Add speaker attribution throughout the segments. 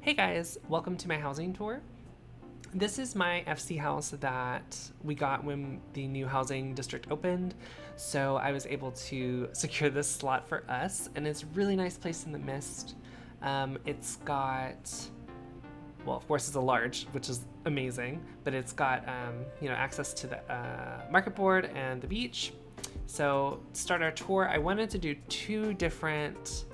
Speaker 1: Hey guys, welcome to my housing tour. This is my FC house that we got when the new housing district opened. So I was able to secure this slot for us, and it's a really nice place in the mist. It's got, well, of course it's a large, which is amazing, but it's got, access to the market board and the beach. So to start our tour, I wanted to do two different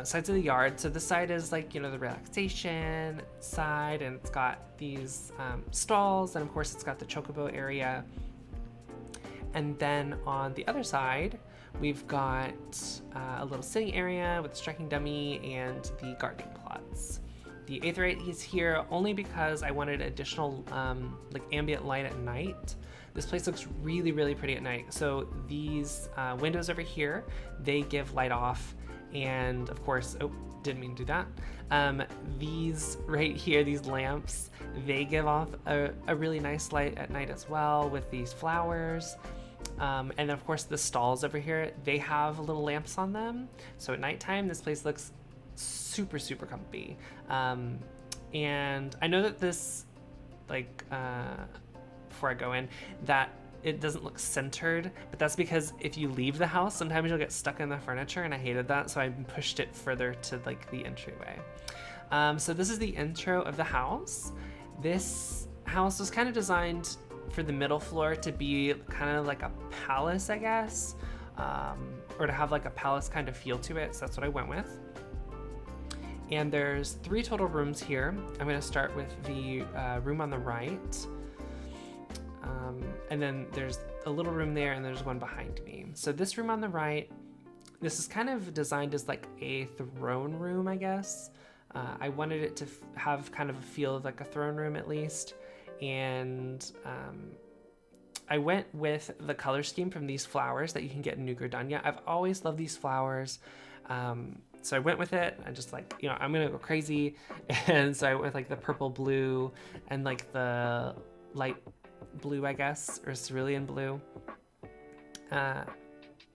Speaker 1: sides of the yard. So this side is like, the relaxation side, and it's got these stalls, and of course it's got the chocobo area. And then on the other side, we've got a little sitting area with a striking dummy and the gardening plots. The Aetheryte is here only because I wanted additional like ambient light at night. This place looks really, really pretty at night. So these windows over here, they give light off. And of course, oh, didn't mean to do that. These right here, these lamps, they give off a really nice light at night as well with these flowers. And then of course the stalls over here, they have little lamps on them. So at nighttime, this place looks super, super comfy. And I know that this, like, before I go in, that it doesn't look centered, but that's because if you leave the house, sometimes you'll get stuck in the furniture, and I hated that, so I pushed it further to like the entryway. So this is the intro of the house. This house was kind of designed for the middle floor to be kind of like a palace, I guess, or to have like a palace kind of feel to it, so that's what I went with. And there's 3 total rooms here. I'm gonna start with the room on the right. And then there's a little room there, and there's one behind me. So this room on the right, this is kind of designed as like a throne room, I guess. I wanted it to have kind of a feel of like a throne room at least. And I went with the color scheme from these flowers that you can get in New Gardania. I've always loved these flowers. So I went with it. I just like, I'm gonna go crazy. And so I went with like the purple blue and like the light blue, I guess, or cerulean blue. And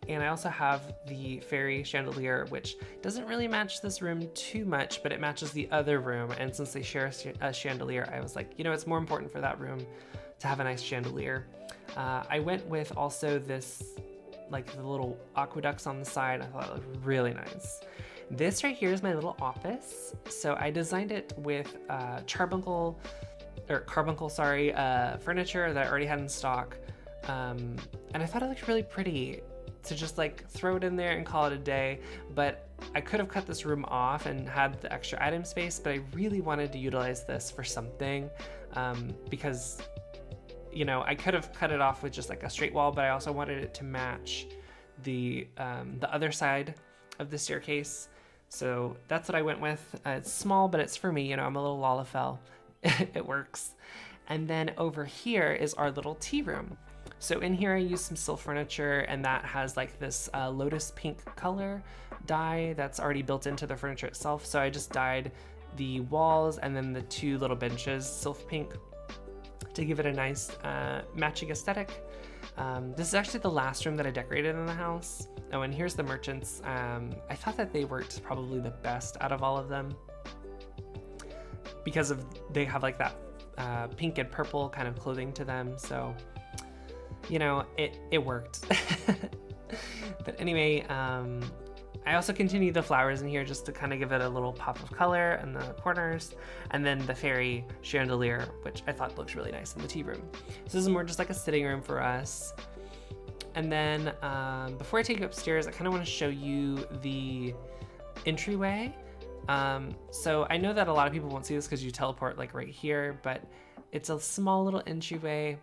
Speaker 1: I also have the fairy chandelier, which doesn't really match this room too much, but it matches the other room. And since they share a chandelier, I was like, it's more important for that room to have a nice chandelier. I went with also this, like the little aqueducts on the side. I thought it looked really nice. This right here is my little office. So I designed it with carbuncle furniture that I already had in stock. And I thought it looked really pretty to just like throw it in there and call it a day. But I could have cut this room off and had the extra item space, but I really wanted to utilize this for something, because, I could have cut it off with just like a straight wall, but I also wanted it to match the other side of the staircase. So that's what I went with. It's small, but it's for me. I'm a little Lalafell. It works. And then over here is our little tea room. So in here I used some silk furniture, and that has like this lotus pink color dye that's already built into the furniture itself. So I just dyed the walls and then the 2 little benches silk pink to give it a nice matching aesthetic. This is actually the last room that I decorated in the house. Oh, and here's the merchants. I thought that they worked probably the best out of all of them, because they have like that pink and purple kind of clothing to them. So, it worked. But anyway, I also continued the flowers in here just to kind of give it a little pop of color in the corners. And then the fairy chandelier, which I thought looked really nice in the tea room. So this is more just like a sitting room for us. And then before I take you upstairs, I kind of want to show you the entryway. So I know that a lot of people won't see this because you teleport like right here, but it's a small little entryway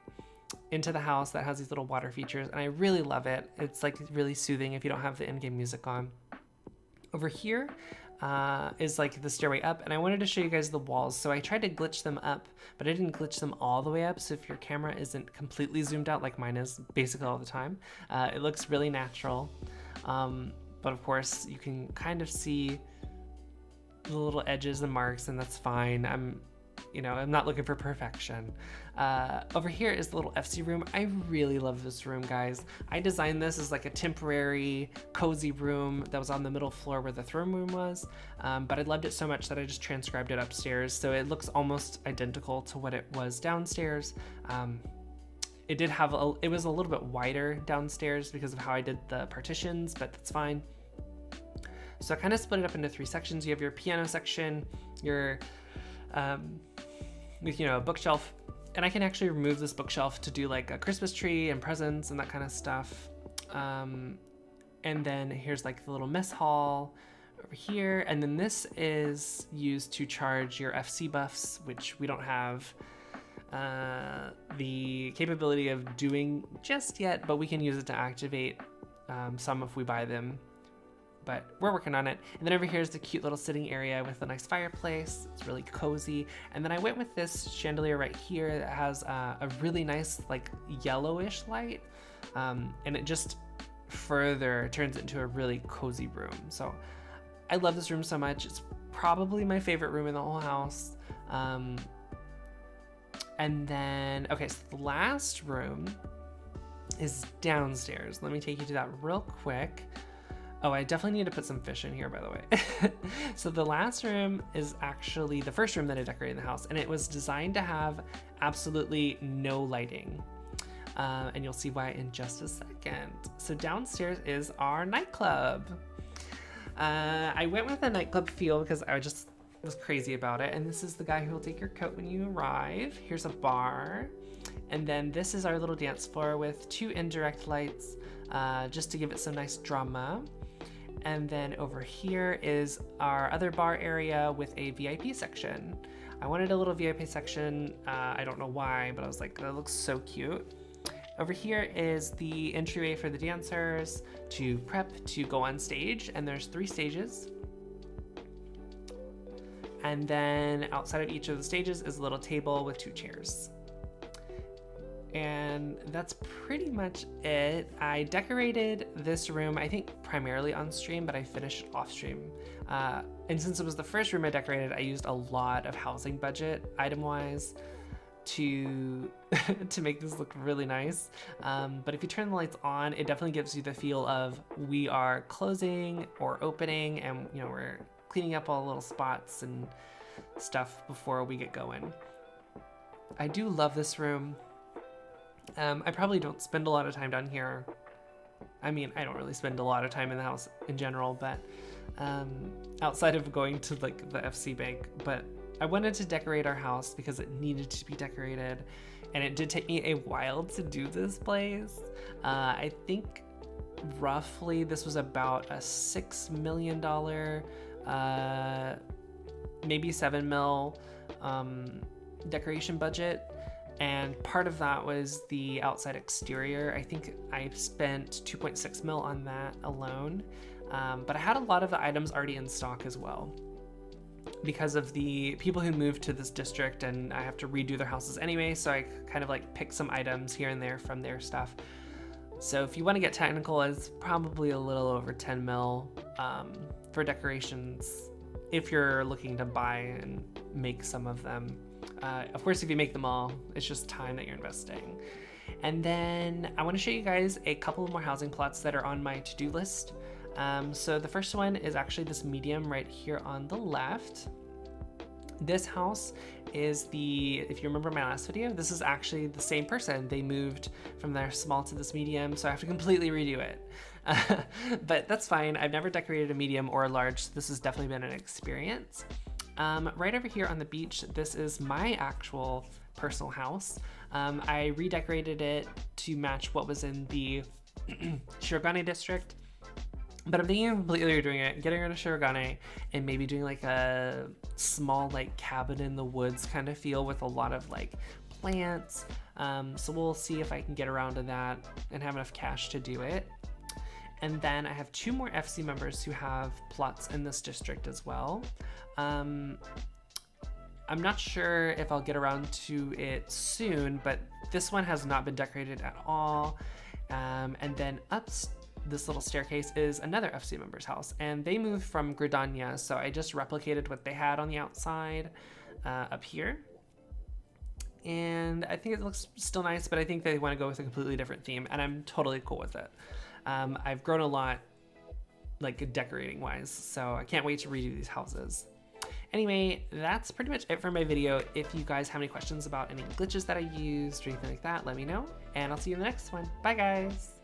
Speaker 1: into the house that has these little water features, and I really love it. It's like really soothing if you don't have the in-game music on. Over here is like the stairway up, and I wanted to show you guys the walls. So I tried to glitch them up, but I didn't glitch them all the way up. So if your camera isn't completely zoomed out like mine is basically all the time, it looks really natural. But of course you can kind of see the little edges and marks, and that's fine. You know, I'm not looking for perfection. Over here is the little FC room. I really love this room, guys. I designed this as like a temporary cozy room that was on the middle floor where the throne room was, but I loved it so much that I just transcribed it upstairs, so it looks almost identical to what it was downstairs. It did have it was a little bit wider downstairs because of how I did the partitions, but that's fine. So I kind of split it up into 3 sections. You have your piano section, your with, you know, a bookshelf, and I can actually remove this bookshelf to do like a Christmas tree and presents and that kind of stuff. And then here's like the little mess hall over here, and then this is used to charge your FC buffs, which we don't have the capability of doing just yet, but we can use it to activate some if we buy them. But we're working on it. And then over here is the cute little sitting area with a nice fireplace. It's really cozy. And then I went with this chandelier right here that has a really nice like yellowish light. And it just further turns it into a really cozy room. So I love this room so much. It's probably my favorite room in the whole house. And then, okay, so the last room is downstairs. Let me take you to that real quick. Oh, I definitely need to put some fish in here, by the way. So the last room is actually the first room that I decorated in the house, and it was designed to have absolutely no lighting. And you'll see why in just a second. So downstairs is our nightclub. I went with a nightclub feel because I just was crazy about it. And this is the guy who will take your coat when you arrive. Here's a bar. And then this is our little dance floor with 2 indirect lights, just to give it some nice drama. And then over here is our other bar area with a VIP section. I wanted a little VIP section. I don't know why, but I was like, that looks so cute. Over here is the entryway for the dancers to prep to go on stage, and there's 3 stages. And then outside of each of the stages is a little table with 2 chairs. And that's pretty much it. I decorated this room, I think primarily on stream, but I finished it off stream. And since it was the first room I decorated, I used a lot of housing budget item-wise to make this look really nice. But if you turn the lights on, it definitely gives you the feel of we are closing or opening, and you know, we're cleaning up all the little spots and stuff before we get going. I do love this room. I probably don't spend a lot of time down here. I mean, I don't really spend a lot of time in the house in general, but outside of going to like the FC bank. But I wanted to decorate our house because it needed to be decorated, and it did take me a while to do this place. I think roughly this was about a $6 million, maybe $7 million decoration budget. And part of that was the outside exterior. I think I spent 2.6 mil on that alone. But I had a lot of the items already in stock as well, because of the people who moved to this district, and I have to redo their houses anyway. So I kind of like picked some items here and there from their stuff. So if you want to get technical, it's probably a little over 10 mil for decorations if you're looking to buy and make some of them. Of course, if you make them all, it's just time that you're investing. And then I want to show you guys a couple more housing plots that are on my to-do list. So the first one is actually this medium right here on the left. This house is if you remember my last video, this is actually the same person. They moved from their small to this medium, so I have to completely redo it. But that's fine. I've never decorated a medium or a large, so this has definitely been an experience. Right over here on the beach, this is my actual personal house. I redecorated it to match what was in the Shirogane district, but I'm thinking of completely redoing it, getting rid of Shirogane, and maybe doing like a small like cabin in the woods kind of feel with a lot of like plants. So we'll see if I can get around to that and have enough cash to do it. And then I have 2 more FC members who have plots in this district as well. I'm not sure if I'll get around to it soon, but this one has not been decorated at all. And then up this little staircase is another FC member's house, and they moved from Gridania, so I just replicated what they had on the outside up here. and I think it looks still nice, but I think they want to go with a completely different theme, and I'm totally cool with it. I've grown a lot, like decorating wise, so I can't wait to redo these houses. Anyway, that's pretty much it for my video. If you guys have any questions about any glitches that I used or anything like that, let me know, and I'll see you in the next one. Bye guys!